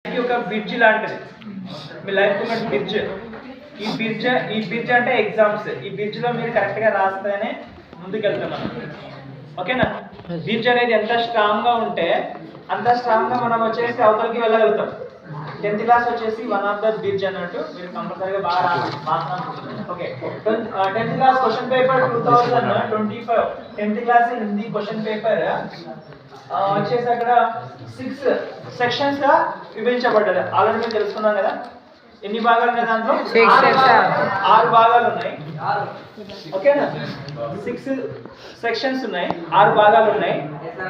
ఒక బ్రిడ్జ్ లాంటిది మీ లైఫ్ ఒక బ్రిడ్జ్. ఈ బ్రిడ్జ్ అంటే ఎగ్జామ్స్. ఈ బ్రిడ్జ్ లో మీరు కరెక్ట్ గా రాస్తేనే ముందుకు వెళ్తాం మనం. ఓకేనా? బ్రిడ్జ్ అనేది ఎంత స్ట్రాంగ్ గా ఉంటే అంత స్ట్రాంగ్ గా మనం వచ్చేసి అవతలకి వెళ్ళగలుగుతాం. 10th క్లాస్ వచ్చేసి వన్ ఆఫ్ ద బ్రిడ్జ్ అన్నట్టు మీరు కంపల్సరీగా బాగా రాయాలనుకుంటున్నాను. Okay, 10th class question paper 2025 10th class Hindi question paper వచ్చేసి అక్కడ 6 సెక్షన్స్ గా విభజించబడ్డది. ఆల్రెడీ మేము తెలుసుకున్నాం కదా. ఎన్ని భాగాలు ఉన్నాయి దాంట్లో? 6 భాగాలు ఉన్నాయి. ఓకేనా? 6 సెక్షన్స్ ఉన్నాయి, 6 భాగాలు ఉన్నాయి,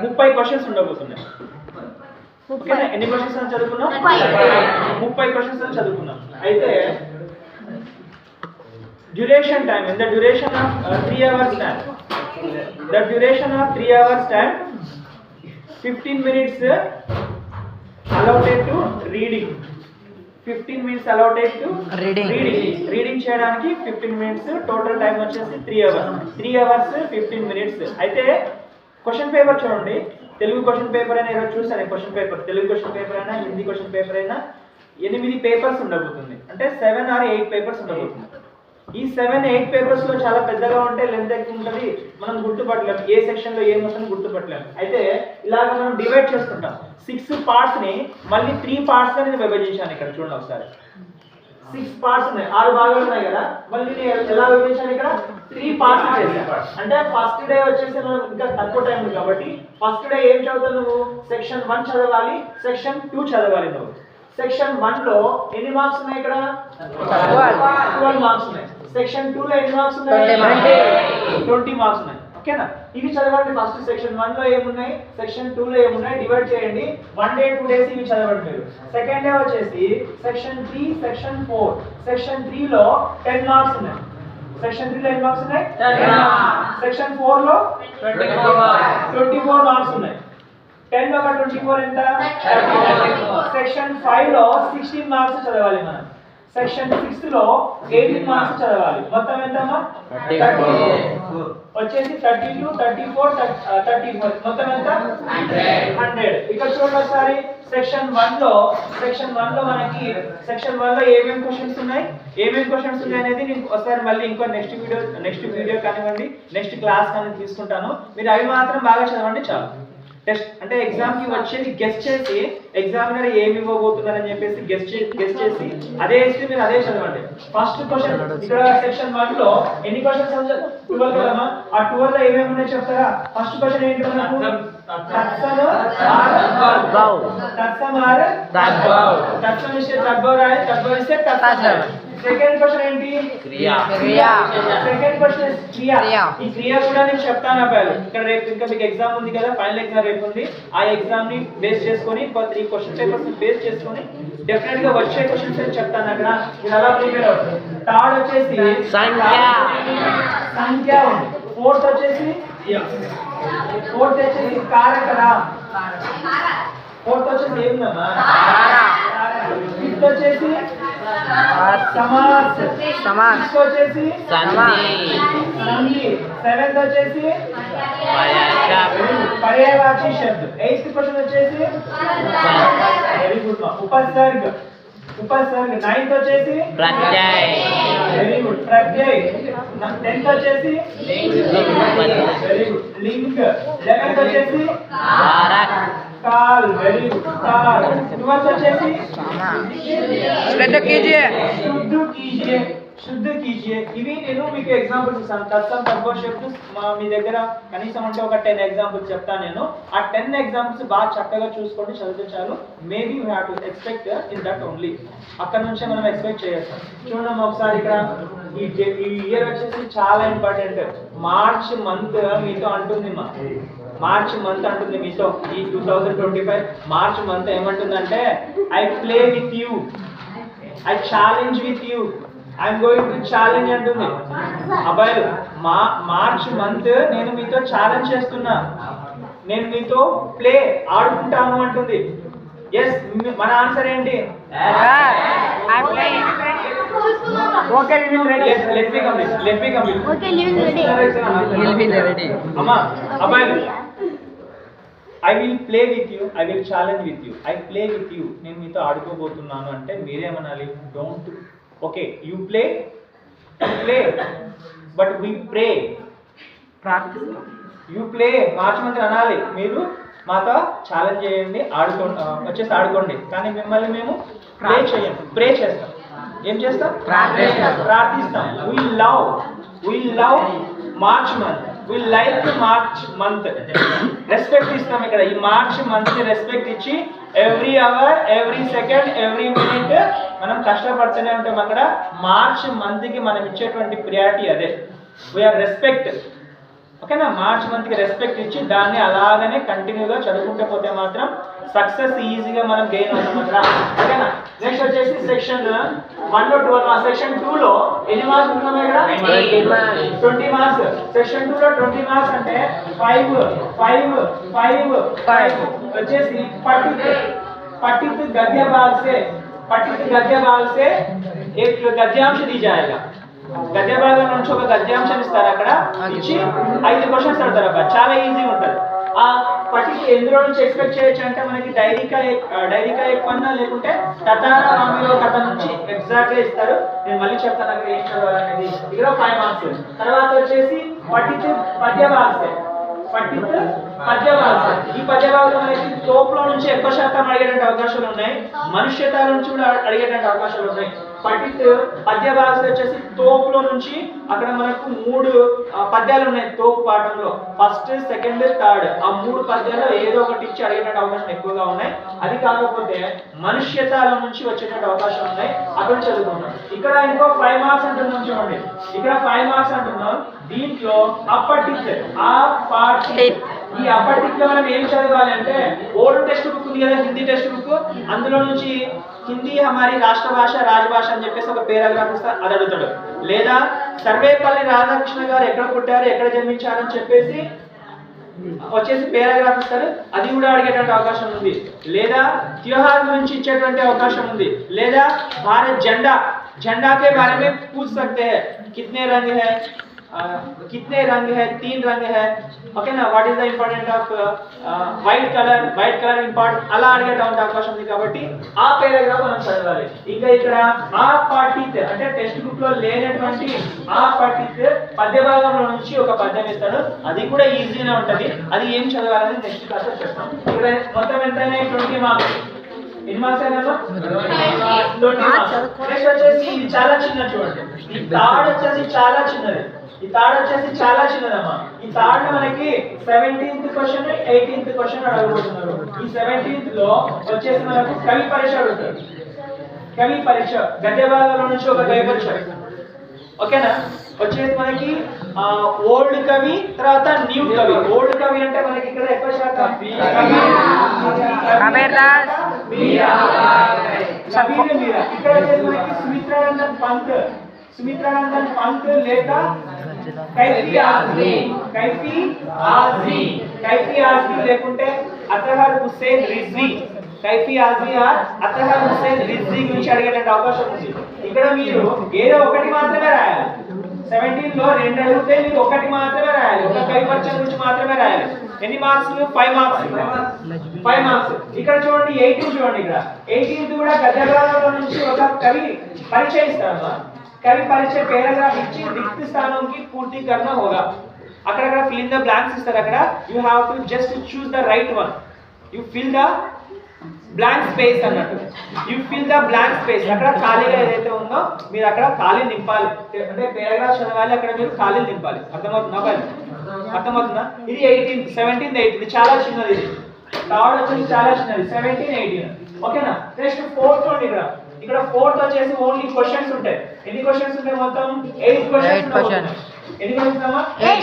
30 క్వశ్చన్స్ ఉండబోతున్నాయి. ఓకేనా? ఎన్ని క్వశ్చన్స్ అని చదువుకున్నాం? 30 క్వశ్చన్స్ అని చదువుకున్నాం. అయితే duration time in the duration of 3 hours time. The duration of 3 hours time 15 minutes allotted to reading. 15 minutes allotted to reading చేయడానికి 15 minutes. టోటల్ టైం వచ్చేసి 3 hours. 3 hours 15 minutes. అయితే క్వశ్చన్ పేపర్ చూడండి. Telugu question paper అయినా ఈరోజు చూసాను. Question paper Telugu question paper అయినా Hindi question paper అయినా 8 papers ఉండబోతుంది. అంటే 7 or 8 పేపర్స్ ఉండబోతుంది. ఈ 7-8 పేపర్స్ లో చాలా పెద్దగా ఉంటే లెంత్ ఎక్కువ ఉంటుంది, మనం గుర్తుపట్టలేము. ఏ సెక్షన్ లో ఏమొస్తుందో గుర్తుపట్టలేము. అయితే ఇలాగ మనం డివైడ్ చేసుకుంటాం. 6 పార్ట్స్ ని మళ్ళీ 3 పార్ట్స్ గా నేను విభజించాను. ఇక్కడ చూడండి ఒకసారి. 6 పార్ట్స్ ఉన్నాయి, 6 భాగాలు ఉన్నాయి కదా. మళ్ళీ నేను ఎలా విభజించాను? ఇక్కడ 3 పార్ట్స్ చేశాను. అంటే ఫస్ట్ డే వచ్చేసి మనం ఇంకా తక్కువ టైం ఉంది కాబట్టి ఫస్ట్ డే ఏం చదువుతావు నువ్వు? సెక్షన్ 1 చదవాలి, సెక్షన్ 2 చదవాలి నువ్వు. సెక్షన్ 1 లో ఎన్ని మార్క్స్ ఉన్నాయి? ఇక్కడ 12 మార్క్స్ ఉన్నాయి. సెక్షన్ 2 లో ఎన్ని మార్క్స్ ఉన్నాయి? 20 మార్క్స్ ఉన్నాయి. ఓకేనా? ఇవి చదవండి. ఫస్ట్ సెక్షన్ 1 లో ఏమున్నాయి, సెక్షన్ 2 లో ఏమున్నాయి డివైడ్ చేయండి. 1 డే 2 డేస్ ఇవి చదవండి మీరు. సెకండ్ డే వచ్చేసి సెక్షన్ 3, సెక్షన్ 4. సెక్షన్ 3 లో 10 మార్క్స్ ఉన్నాయి. సెక్షన్ 3 లో ఎన్ని మార్క్స్ ఉన్నాయి? 10 మార్క్స్. సెక్షన్ 4 లో 24 మార్క్స్ ఉన్నాయి. 10 ఒక 24 ఎంత? 34. సెక్షన్ 5 లో 16 మార్క్స్ చదవాలి మనం. సెక్షన్ 6 లో 18 మార్క్స్ చదవాలి. మొత్తం ఎంతమ్మా? 34 వచ్చేసి 32, 34, 34 మొత్తం ఎంత? 100. ఇక్కడ చూడండి ఒకసారి. సెక్షన్ 1 లో మనకి సెక్షన్ 1 లో ఏమేమి క్వశ్చన్స్ ఉన్నాయి అనేది నేను ఒకసారి మళ్ళీ ఇంకో నెక్స్ట్ వీడియో కానివ్వండి, నెక్స్ట్ క్లాస్ కానీ తీసుకుంటాను. మీరు అవి మాత్రం బాగా చదవండి చాలు. టెస్ట్ అంటే ఎగ్జామ్ కి వచ్చేది గెస్ట్ చేసి ఎగ్జామినర్ ఏమి ఇవ్వబోతున్నారని చెప్పేసి గెస్ట్ చేసి అదే ఇస్తే మీరు అదే చదవండి. ఫస్ట్ క్వశ్చన్ ఇక్కడ సెక్షన్ 1 లో ఎన్ని క్వశ్చన్స్? 12 కదమ్మా. ఆ 12 లో ఏమేమి ఉన్నాయో చెప్తారా? ఫస్ట్ క్వశ్చన్ ఏంటి మనకు? తత్సమ ఇస్తే తద్భవ రాయాలి, తద్భవ ఇస్తే తత్సమ. సెకండ్ క్వశ్చన్ ఏంటి? క్రియ. సెకండ్ క్వశ్చన్ క్రియ. ఈ క్రియ కూడా నేను చెప్తాను అబ్బాయిలు. ఇక్కడ రేపు ఇంకా మీకు ఎగ్జామ్ ఉంది కదా, ఫైనల్ ఎగ్జామ్ రేపు ఉంది. ఆ ఎగ్జామ్ ని బేస్ చేసుకొని 3 క్వశ్చన్ పేపర్స్ బేస్ చేసుకొని డెఫినెట్ గా వచ్చే క్వశ్చన్స్ అని చెప్తాను. అక్కడ మీరు అలా ప్రిపేర్ అవుతుంది. థర్డ్ వచ్చేసి సంఖ్య ఉంది. ఫోర్త్ వచ్చేసి కారకరా. ఫోర్త్ వచ్చేసి ఏముందమ్మా? ఫిఫ్త్ వచ్చేసి సమాస్. సిక్స్త్ వచ్చేసి సంధి. సెవెంత్ వచ్చేసి పర్యాయవాచి శబ్ద. 8th క్వశ్చన్ వచ్చేసి వెరీ గుడ్ మా ఉపసర్గ. 9th వచ్చేసి ప్రత్యయ. Very good ప్రత్యయ. 10th వచ్చేసి వెరీ గుడ్ లింగ్. 11th వచ్చేసి काल. वेरी गुड काल. 12th వచ్చేసి शुद्ध कीजिए. ఇవి నేను మీకు ఎగ్జాంపుల్స్ ఇస్తాను. తత్సమ తద్భవ శబ్దం మీ దగ్గర కనీసం అంటే ఒక 10 ఎగ్జాంపుల్స్ చెప్తాను నేను. ఆ 10 ఎగ్జాంపుల్స్ బాగా చక్కగా చూసుకొని చదివితే చాలు. Maybe you have to expect in that only. అక్కడ నుంచే మనం ఎక్స్పెక్ట్ చేయొచ్చు. చూడండి ఒకసారి ఇక్కడ ఈ ఇయర్ వచ్చేసి చాలా ఇంపార్టెంట్. మార్చ్ మంత్ మీతో అంటుంది మార్చ్ మంత్ అంటుంది మీతో. ఈ 2025 మార్చ్ మంత్ ఏమంటుందంటే I play with you, I challenge with you, I'm going to challenge అంటుంది. అబ్బాయిలు మార్చ్ మంత్ నేను మీతో ఛాలెంజ్ చేస్తున్నా, నేను మీతో ప్లే ఆడుకుంటాను అంటుంది. ఎస్, మన ఆన్సర్ ఏంటి? Okay, let me complete. Okay, అమ్మా అబ్బాయిలు I will play with you, I will challenge with you, I play with you, నేను మీతో ఆడుకోబోతున్నాను అంటే మీరేమనాలి? Don't. Okay, you play but we pray. You play march మంత్రి అనాలి, మీరు మాతో ఛాలెంజ్ చేయండి, వచ్చేసి ఆడుకోండి, కానీ మిమ్మల్ని మేము ప్రే చేయం, ప్రే చేస్తాం. ఏం చేస్తాం? ప్రార్థిస్తాం. we love March month, we like March month. Respect ఇస్తాం. ఇక్కడ ఈ మార్చ్ మంత్ ని రెస్పెక్ట్ ఇచ్చి every hour, every second, every minute మనం కష్టపడుతూనే ఉంటాం. అక్కడ మార్చ్ మంత్ కి మనం ఇచ్చేటువంటి ప్రియారిటీ అదే, వీఆర్ రెస్పెక్ట్. ఓకేనా? మార్చ్ మంత్ కి రెస్పెక్ట్ ఇచ్చి దాన్ని అలాగనే కంటిన్యూగా చదువుకుంటే పోతే మాత్రం సక్సెస్ ఈజీగా మనం గెయిన్ అవుతాం అక్కడ. ఓకేనా? నెక్స్ట్ వచ్చేసి సెక్షన్ 1 లో 12 సెక్షన్ 2 లో ఎన్ని మార్క్స్ ఉంటున్నాయి ఇక్కడ? 20 మార్క్స్. సెక్షన్ 2 లో 20 మార్క్స్ అంటే 5 వచ్చేసి पठित गद्य भाग से एक गद्यांश दी जाएगा. గద్య భాగం నుంచి ఒక గద్యాంశం ఇస్తారు, అక్కడ ఇచ్చి 5 క్వశ్చన్స్ అడతారు. చాలా ఈజీ ఉంటుంది. ఆ పట్టిక ఎందులో నుంచి ఎక్స్పెక్ట్ చేయొచ్చు అంటే మనకి డైరీకా ఎక్ పన్నా లేకుంటే తతార రామిలో కథ నుంచి ఎగ్జాక్ట్ గా ఇస్తారు. నేను మళ్ళీ చెప్తాను అక్కడ ఏం చదవాలనేది. ఇక్కడ 5 మార్క్స్. తర్వాత వచ్చేసి పఠిత పద్య భాగం. ఈ పద్య భాగంలో మనకి తోపులో నుంచి ఎక్కువ శాతం అడిగేటువంటి అవకాశాలు ఉన్నాయి, మనుష్యతాల నుంచి కూడా అడిగేటువంటి అవకాశాలు ఉన్నాయి. పఠిత్ పద్య భాగం వచ్చేసి తోపులో నుంచి అక్కడ మనకు 3 పద్యాలు ఉన్నాయి తోపు పాఠంలో. ఫస్ట్, సెకండ్, థర్డ్ ఆ 3 పద్యాల్లో ఏదో ఒకటి ఇచ్చి అడిగేటువంటి అవకాశం ఎక్కువగా ఉన్నాయి. అది కాకపోతే మనుష్యతాల నుంచి వచ్చేటువంటి అవకాశం ఉన్నాయి, అక్కడ చదువుకుంటాం. ఇక్కడ ఇంకో 5 మార్క్స్ అంటున్నాం చూడండి. ఇక్కడ 5 మార్క్స్ అంటున్నాం. దీంట్లో అప్పటిక్ ఈ అప్పటిక్ లో మనం ఏం చదవాలి అంటే ఓల్డ్ టెక్స్ట్ బుక్ ఉంది కదా, హిందీ టెక్స్ట్ బుక్, అందులో నుంచి హిందీ హమారి రాష్ట్ర భాష రాజభాష అని చెప్పేసి ఒక పేరాగ్రాఫ్ ఇస్తా, అది అడుగుతాడు. లేదా సర్వేపల్లి రాధాకృష్ణ గారు ఎక్కడ పుట్టారు, ఎక్కడ జన్మించారని చెప్పేసి వచ్చేసి పేరాగ్రాఫ్ ఇస్తారు, అది కూడా అడిగేటువంటి అవకాశం ఉంది. లేదా త్యోహార్ గురించి ఇచ్చేటువంటి అవకాశం ఉంది. లేదా భారత్ झंडा के बारे में पूछ सकते हैं, कितने रंग है, 3 रंग है. ఓకే నా, what is the important off white colour important, అలా అడిగేటువంటి అవకాశం ఉంది. కాబట్టి ఆ పేరాగ్రాఫ్ మనం చదవాలి. ఇంకా ఇక్కడ ఆ పఠిత్ అంటే టెక్స్ట్ బుక్ లో లేనటువంటి ఆ పఠిత్ పద్య భాగంలో నుంచి ఒక పద్యం ఇస్తాడు, అది కూడా ఈజీగా ఉంటది. అది ఏం చదవాలని నెక్స్ట్ క్లాస్ లో చెప్తాం. ఇక్కడ మొత్తం ఎంతైనా 20 మార్క్స్. ఎన్ని మార్క్స్ అయినా? 20 మార్క్స్. నెక్స్ట్ వచ్చేసి ఇది చాలా చిన్న చూడండి. ఈ థర్డ్ వచ్చేసి చాలా చిన్నది. చిన్నదమ్మా. ఈ థర్డ్ మనకి 17th క్వశ్చన్ 18th క్వశ్చన్ అడగబోతున్నారు. ఈ 17th లో వచ్చేసి మనకు కవి పరీక్ష అడుగుతారు. కవి పరీక్ష గద్య భాగంలో నుంచి ఒక కవి పరీక్ష. ఓకేనా? వచ్చేసి మనకి ఓల్డ్ కవి, తర్వాత న్యూ కవి. ఓల్డ్ కవి అంటే మనకి ఇక్కడ ఎక్కువ శాతం ఇక్కడ వచ్చేసి మనకి సుమిత్రానందన్ పంత్ లేక कैफी आजमी లేకుంటే అతహర్ హుస్సేన్ రిజ్వీ. कैफी आजमी ఆర్ అతహర్ హుస్సేన్ రిజ్వీ గురించి అడిగేటువంటి అవకాశం ఉంది. ఇక్కడ మీరు ఏదో ఒకటి మాత్రమే రాయాలి. 17 లో 2 అడిగితే మీరు ఒకటి మాత్రమే రాయాలి, ఒక కవి పరిచయం గురించి మాత్రమే రాయాలి. ఎన్ని మార్క్స్? 5 మార్క్స్. ఇక్కడ చూడండి 18 చూడండి. ఇక్కడ 18 కూడా గద్య భాగంలో నుంచి ఒక కవి పరిచయం ఇస్తారమ్మా. कवि परिचय पैराग्राफ इच्छी रिक्त स्थानों की पूर्ति करना होगा. अక్కడ fill in the blanks ఇస్తారు. అక్కడ you have to just choose the right one. You fill the blank space అన్నట్టు. You fill the blank space. అక్కడ ఖాళీగా ఏదైతే ఉందో మీరు అక్కడ ఖాళీ నింపాలి. అంటే పేరాగ్రాఫ్ చదవాలి, అక్కడ మీరు ఖాళీ నింపాలి. అర్థమవుతుందా? ఇది 18, 17, 18 ఇది చాలా చిన్నది. ఇది థర్డ్ వచ్చేసి చాలా చిన్నది, 17, 18. ఓకేనా? నెక్స్ట్ 4th చూడండి. ఇక్కడ 4th వచ్చేసి ఓన్లీ క్వశ్చన్స్ ఉంటాయి. ఎన్ని క్వశ్చన్స్ ఉంటాయి? మొత్తం 8 క్వశ్చన్స్. ఎన్ని క్వశ్చన్స్ అమ్మా? 8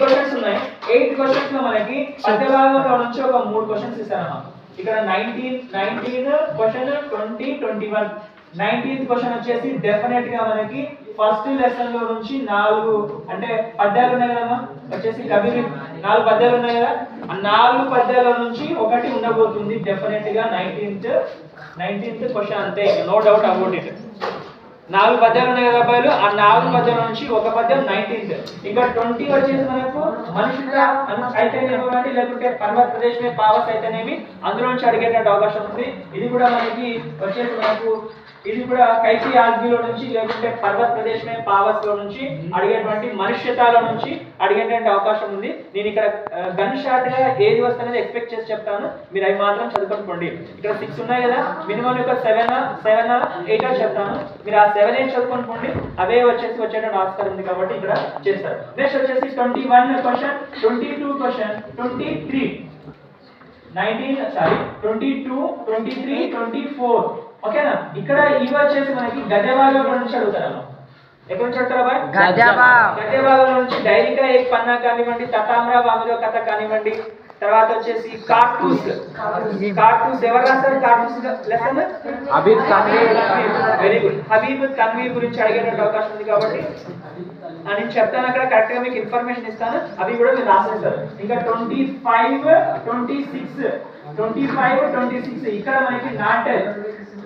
క్వశ్చన్స్ ఉన్నాయి. 8 క్వశ్చన్స్ లో మనకి పద్య భాగంలో నుంచి ఒక 3 క్వశ్చన్స్ ఇస్తారమ్మా. ఇక్కడ 19 క్వశ్చన్, 20, 21. 19th క్వశ్చన్ వచ్చేసి డెఫినెట్ గా మనకి ఫస్ట్ లెసన్ లో నుంచి 4 అంటే పద్యాలు ఉన్నాయి కదమ్మా. వచ్చేసి కవి 4 పద్యాలు ఉన్నాయి కదా, ఆ 4 పద్యాల నుంచి ఒకటి ఉండబోతుంది డెఫినెట్ గా 19th క్వశ్చన్. అంతే, నో డౌట్ అబౌట్ ఇట్. 4 పద్యాలు ఉన్నాయి కదా అబ్బాయిలు, ఆ 4 పద్యాల నుంచి ఒక పద్యం 19th. ఇంకా 20 వచ్చేసి మనకు మనుషుల అయితేనేమి లేకుంటే పర్వత ప్రదేశమే పావస్ అయితేనేమి అందులో నుంచి అడిగేటువంటి అవకాశం ఉంది. ఇది కూడా మనకి వచ్చేసి మనకు ఇది కూడా కైఫీ ఆజ్మీలో నుంచి లేకుంటే పర్వత ప్రదేశమే పావస్ లో నుంచి అడిగేటువంటి మనుష్యతాలో నుంచి అడిగేటువంటి అవకాశం ఉంది. నేను ఇక్కడ గన్ షాట్ గా ఏది వస్తుంది ఎక్స్పెక్ట్ చేసి చెప్తాను, మీరు అవి మాత్రం చదువుకోండి. ఇక్కడ 6 ఉన్నాయి కదా, మినిమం ఒక 7 8 చెప్తాను, మీరు ఆ 7 8 చదువుకోండి. అవే వచ్చేటువంటి ఆస్కారం ఉంది కాబట్టి ఇక్కడ చేస్తారు. నెక్స్ట్ వచ్చేసి 21 క్వశ్చన్, 22 క్వశ్చన్, 23 22 23 24 ఓకేనా. ఇక్కడ ఇవి వచ్చేసి మనకి గజవాగం నుంచి అడుగుతారు. ఎక్కడ నుంచి అడుగుతారా బాయ్? గజవాగం నుంచి డైరీగా ఏక్ పన్నా కానివ్వండి, తతామ్రా వామిలో కథ కానివ్వండి, తర్వాత వచ్చేసి కార్టూస్ ఎవరు రాస్తారు? Kartoos lesson Habib Tanvir. Very good. Habib Tanvir గురించి అడిగేటువంటి అవకాశం ఉంది కాబట్టి నేను చెప్తాను, అక్కడ కరెక్ట్ గా మీకు ఇన్ఫర్మేషన్ ఇస్తాను, అవి కూడా మీరు రాసేస్తారు. ఇంకా 25 26 ఇక్కడ మనకి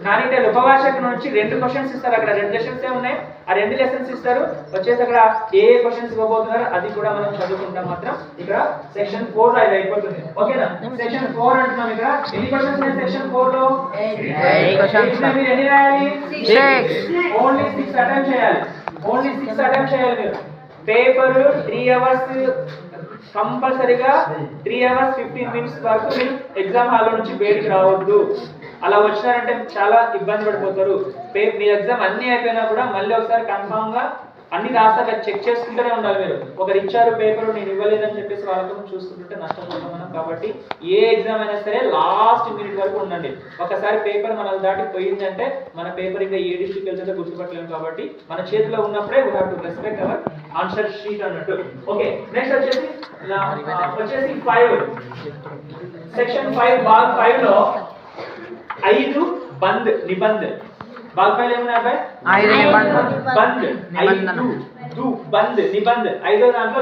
నానిటెల్ ఉపభాషకు నుంచి 2 క్వశ్చన్స్ ఇస్తారు. అక్కడ 2 లెసన్స్ ఉన్నాయి, ఆ 2 లెసన్స్ ఇస్తారు. వచ్చేసి అక్కడ ఏ క్వశ్చన్స్ ఇవ్వబోతున్నారు అది కూడా మనం చదువుకుంటాం. మాత్రం ఇక్కడ సెక్షన్ 4 లో ఇది అయిపోతుంది. ఓకేనా, సెక్షన్ 4 అంటున్నాం. ఇక్కడ ఎన్ని క్వశ్చన్స్ ఉన్నాయి సెక్షన్ 4 లో? 8 క్వశ్చన్స్. మీరు ఎన్ని రాయాలి? 6. ఓన్లీ 6 అటెంప్ట్ చేయాలి. మీరు పేపర్ 3 అవర్స్ కంపల్సరీగా 3 అవర్స్ 15 మినిట్స్ వరకు మీరు ఎగ్జామ్ హాల్ నుంచి బయటికి రావద్దు. అలా వచ్చినారంటే చాలా ఇబ్బంది పడిపోతారు. మీ ఎగ్జామ్ అన్ని అయిపోయినా కూడా మళ్ళీ ఒకసారి కన్ఫామ్ గా అన్ని రాసాక చెక్ చేసుకుంటూనే ఉండాలి. మీరు ఒకరు ఇచ్చారు పేపర్ నేను ఇవ్వలేదని చెప్పేసి వాళ్ళతో చూసుకుంటుంటే నష్టపోతాం మనం. కాబట్టి ఏ ఎగ్జామ్ అయినా సరే లాస్ట్ మినిట్ వరకు ఉండండి. ఒకసారి పేపర్ మనకు దాటి పోయిందంటే మన పేపర్ ఇంకా ఏ డిస్ట్రిక్ట్ వెళ్తే గుర్తుపట్టలేము. కాబట్టి మన చేతిలో ఉన్నప్పుడే we have to respect our answer sheet అన్నట్టు. ఓకే, నెక్స్ట్ వచ్చేసి 5 సెక్షన్ 5 భాగ్ 5 లో 5 బంద్ నిబంధ్. భాగ్ 5 ఏమన్నా బంద్ 5 బంద్ నిబంధ్. 5వ దాంట్లో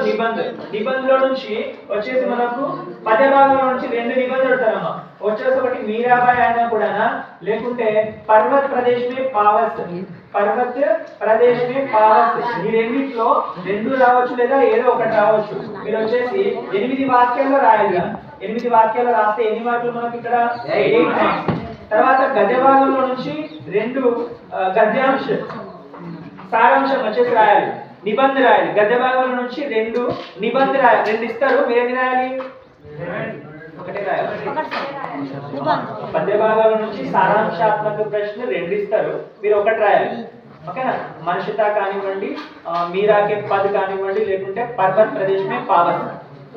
నిబంధ్ లో నుంచి వచ్చేసి మనకు పద్య భాగంలో నుంచి 2 నిబంధనలు అడుగుతారమ్మా. వచ్చేసి ఒకటి మీరాబాయి అయినా కూడా, లేకుంటే పర్వత్ ప్రదేశ్ మే పావస్ ఈ రెండిట్లో 2 రావచ్చు లేదా ఏదో ఒకటి రావచ్చు. మీరు వచ్చేసి 8 వాక్యాల్లో రాయాలి. 8 వాక్యాలు రాస్తే ఎన్ని మార్కులు మనకి ఇక్కడ? 8 మార్క్స్. తర్వాత గద్య భాగంలో నుంచి 2 గద్యాంశ సారాంశం వచ్చేసి రాయాలి, నిబంధ రాయాలి. గద్య భాగంలో నుంచి 2 నిబంధ రాయాలి. 2 ఇస్తారు, మీరు ఎన్ని రాయాలి? ఒకటే రాయాలి. పద్య భాగాల నుంచి సారాంశాత్మక ప్రశ్న 2 ఇస్తారు, మీరు ఒకటి రాయాలి. ఓకేనా. మనుషితా కానివ్వండి, మీరాకే పద్ కానివ్వండి, లేకుంటే పర్వత్ ప్రదేశ్ మే పావస్,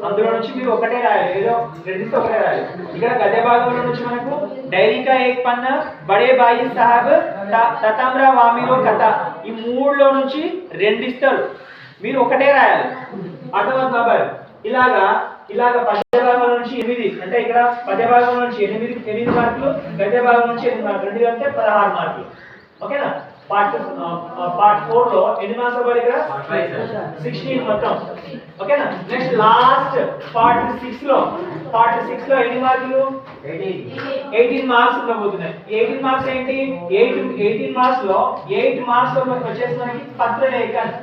అందులో నుంచి మీరు ఒకటే రాయాలి, ఏదో 2 ఒకటే రాయాలి. ఇక్కడ గద్య భాగంలో నుంచి మనకు డైరీకా ఏక్ పన్నా, బడే బాయి సాహబ్, తతామ్రా వామిలో కథ, ఈ 3లో నుంచి 2 ఇస్తారు, మీరు ఒకటే రాయాలి. అర్థమవుతుంది బాబాయ్? ఇలాగా పద్య భాగం నుంచి 8, అంటే ఇక్కడ పద్య భాగం నుంచి 8 మార్కులు, గద్య భాగం నుంచి 8 మార్కులు, 2 అంటే 16 మార్కులు. ఓకేనా. పార్ట్ 4 లో ఎన్ని మార్క్స్ అవ్వాలి? ఇక్కడ 16 మొత్తం. ఓకేనా. నెక్స్ట్ లాస్ట్ పార్ట్ 6 లో ఎన్ని మార్కులు? 18 మార్క్స్ ఉండబోతున్నాయి. 18 మార్క్స్ ఏంటి? 18 మార్క్స్ లో 8 మార్క్స్ వచ్చేసి మనకి పత్రలేఖన్.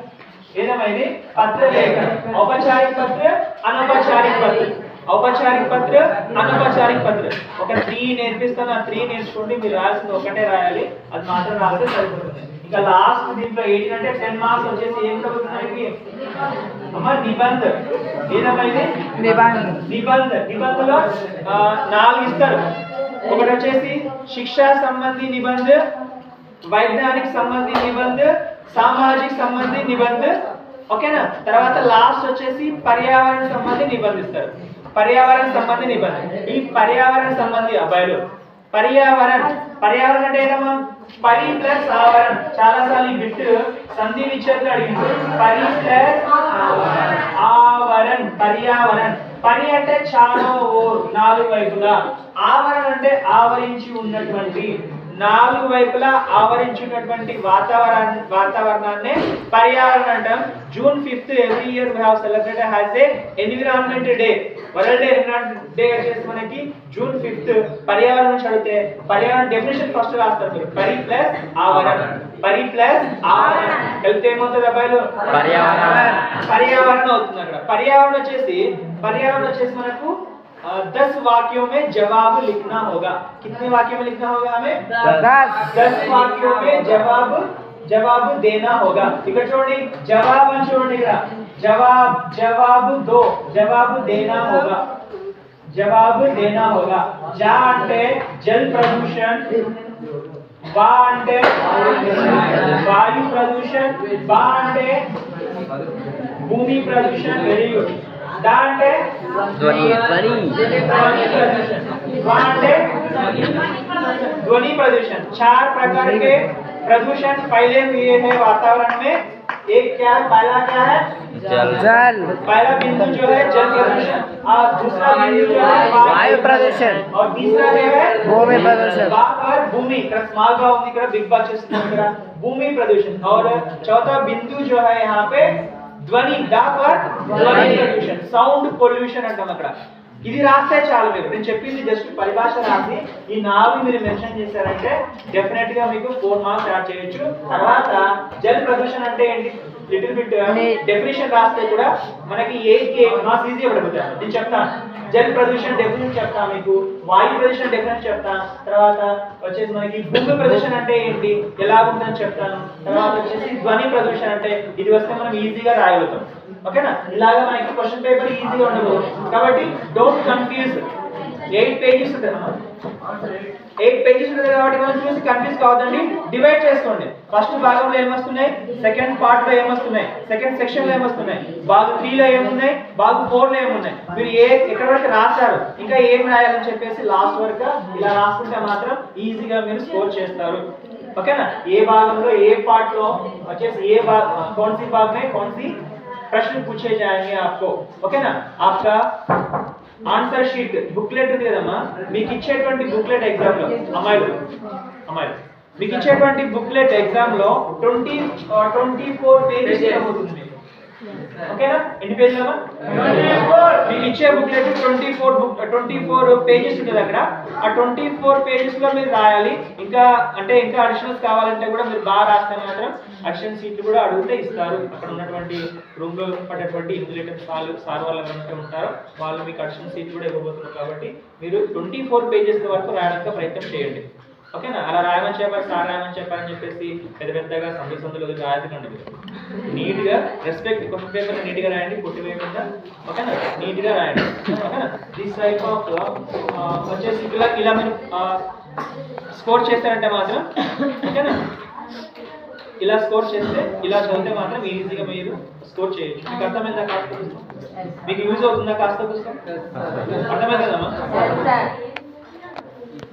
ఏదేమైంది? పత్రలేఖన్. ఔపచారిక పత్ర, అనౌపచారిక పత్ర. ఔపచారిక పత్ర, అనౌపచారిక పత్ర. ఒక 3 నేర్పిస్తాను, ఆ 3 నేర్చుకోండి. మీరు రాయాల్సింది ఒకటే రాయాలి, అది మాత్రం రాస్తే సరిపోతుంది. ఇంకా లాస్ట్ దీంట్లో 18 అంటే 10 మార్క్స్ వచ్చేసి ఏం చదువుతున్నాయి అమ్మ? నిబంధ. ఏదేమైంది? నిబంధలో 4 ఇస్తారు. ఒకటి వచ్చేసి శిక్షా సంబంధి నిబంధ, వైజ్ఞానిక సంబంధి నిబంధ, సామాజిక సంబంధి నిబంధ. ఓకేనా. తర్వాత లాస్ట్ వచ్చేసి పర్యావరణ సంబంధి నిబంధిస్తారు. పర్యావరణ సంబంధి నిబంధ. ఈ పర్యావరణ సంబంధి అబ్బాయిలు పర్యావరణ అంటే ఏదమ్మా? పరి ప్లస్ ఆవరణ. చాలా సార్లు ఈ బిట్ సంధి విచ్ఛేదం అడిగింది. పరి ప్లస్ ఆవరణ, పర్యావరణ. పరి అంటే చాలా 4 వైపులా, ఆవరణ అంటే ఆవరించి ఉన్నటువంటి, 4 వైపులా ఆవరించినటువంటి వాతావరణాన్ని పర్యావరణ అంటాం. June 5th every year we have celebrated as a environment day. World Environment Day వచ్చేసి మనకి June 5th. పర్యావరణం నుంచి అడిగితే పర్యావరణ డెఫినేషన్ ఫస్ట్ రాస్తారు. పరి ప్లస్ ఆవరణ. పరి ప్లస్ ఆవరణ కలిపితే ఏమవుతుంది అబ్బాయిలు? పర్యావరణ అవుతుంది. అక్కడ పర్యావరణ వచ్చేసి మనకు 10 वाक्यों में जवाब लिखना होगा. कितने वाक्यों में लिखना होगा हमें? 10 वाक्यों में जवाब देना होगा. ఇక్కడ చూడండి జవాబ్ అని చూడండి. ఇక్కడ जवाब दो जवाब देना होगा. जा అంటే जल प्रदूषण, वा అంటే वायु प्रदूषण, बा అంటే भूमि प्रदूषण. Very good. दा అంటే ध्वनि प्रदूषण, वा అంటే ध्वनि प्रदूषण. 4 प्रकार के प्रदूषण फैले हुए हैं वातावरण में. एक क्या है? पहला क्या है? जल. पहला बिंदु जो है जल प्रदूषण, और दूसरा बिंदु जो है वायु प्रदूषण, और तीसरा जो है भूमि प्रदूषण. और भूमि स्मॉल बा ఉంది ఇక్కడ, బిగ్ బా చేస్తున్నాం ఇక్కడ भूमि प्रदूषण. और चौथा बिंदु जो है यहाँ पे ध्वनि, दा पर ध्वनि प्रदूषण, సౌండ్ పొల్యూషన్ అంటాం అక్కడ. ఇది రాస్తే చాలు. మీరు నేను చెప్పింది జస్ట్ పరిభాష రాసి ఈ 4 మీరు మెన్షన్ చేశారంటే డెఫినెట్ గా మీకు 4 మార్క్స్ యాడ్ చేయొచ్చు. తర్వాత జల్ ప్రదూషణ అంటే ఏంటి లిటిల్ బిట్ డెఫినిషన్ రాస్తే కూడా మనకి 8 మార్క్స్ ఈజీగా పడిపోతాయి. నేను చెప్తాను జల్ ప్రదూషణ డెఫినిషన్ చెప్తాను మీకు, వాయు ప్రదూషణ డెఫినిషన్ చెప్తాను, తర్వాత వచ్చేసి మనకి భూమి ప్రదూషణ అంటే ఏంటి ఎలా ఉంటుందని చెప్తాను, తర్వాత వచ్చేసి ధ్వని ప్రదూషణ అంటే ఇది వస్తే మనం ఈజీగా రాయగలుగుతాం. ఓకేనా? ఇలాగా మనకి క్వశ్చన్ పేపర్ ఈజీగా ఉండదు కాబట్టి డోంట్ కన్ఫ్యూజ్. 8 పేజెస్ ఉంటుంది కాబట్టి మనం చూసి కన్ఫ్యూజ్ కావద్దండి. డివైడ్ చేసుకోండి. ఫస్ట్ భాగంలో ఏమొస్తున్నాయి, సెకండ్ పార్ట్ లో ఏమొస్తున్నాయి, సెకండ్ సెక్షన్ లో ఏమొస్తున్నాయి, భాగం 3 లో ఏమున్నాయి, భాగం 4 లో ఏమున్నాయి, మీరు ఎక్కడ వరకు రాశారు, ఇంకా ఏం రాయాలని చెప్పేసి లాస్ట్ వరకు ఇలా రాసుకుంటే మాత్రం ఈజీగా మీరు స్కోర్ చేస్తారు. ఓకేనా? ఏ భాగంలో ఏ పార్ట్ లో వచ్చేసి ఏ कौन सी भाग में कौन सी प्रश्न पूछे जाएंगे आपको. ओके ना? आपका ఆన్సర్ షీట్ బుక్లెట్ ఉంది కదమ్మా, మీకు ఇచ్చేటువంటి బుక్లెట్ ఎగ్జామ్ లో అమ్మాయిలు మీకు ఇచ్చేటువంటి బుక్లెట్ ఎగ్జామ్ లో 24 పేజెస్ అవుతుంది. ఓకేనా? ఎన్ని పేజీలు అమ్మా? 24. మీకు ఇచ్చే బుక్లెట్ 24 పేజెస్ ఉంటుంది అక్కడ. ఆ 24 పేజెస్ లో మీరు రాయాలి. ఇంకా అడిషనల్స్ కావాలంటే కూడా మీరు బాగా రాస్తే మాత్రం అడిషనల్ సీట్లు కూడా అడిగితే ఇస్తారు. అక్కడ ఉన్నటువంటి రూమ్ లో పడేటువంటి ఇన్విజిలేటర్ సార్ వాళ్ళు ఎవరైతే ఉంటారో వాళ్ళు మీకు అడిషనల్ సీట్లు కూడా ఇవ్వబోతున్నారు. కాబట్టి మీరు 24 పేజెస్ వరకు రాయడానికి ప్రయత్నం చేయండి. ఓకేనా? అలా రాయమని చెప్పారు, సార్ రాయమని చెప్పారని చెప్పేసి పెద్దగా సందులు రాయకండి. నీట్ గా రెస్పెక్ట్ క్వశ్చన్ పేపర్ నీట్ గా రాయండి, పొట్టి వేయకుండా. ఓకేనా? నీట్ గా రాయండి. ఓకేనా? దిస్ టైప్ ఆఫ్ వచ్చేసి ఇలా మీరు స్కోర్ చేస్తారంటే మాత్రం ఓకేనా, ఇలా స్కోర్ చేస్తే ఇలా చదివితే మాత్రం ఈజీగా మీరు స్కోర్ చేయొచ్చు. మీకు అర్థమైందా? కాస్త మీకు యూజ్ అవుతుందా? కాస్త పుస్తకం అర్థమైందమ్మా?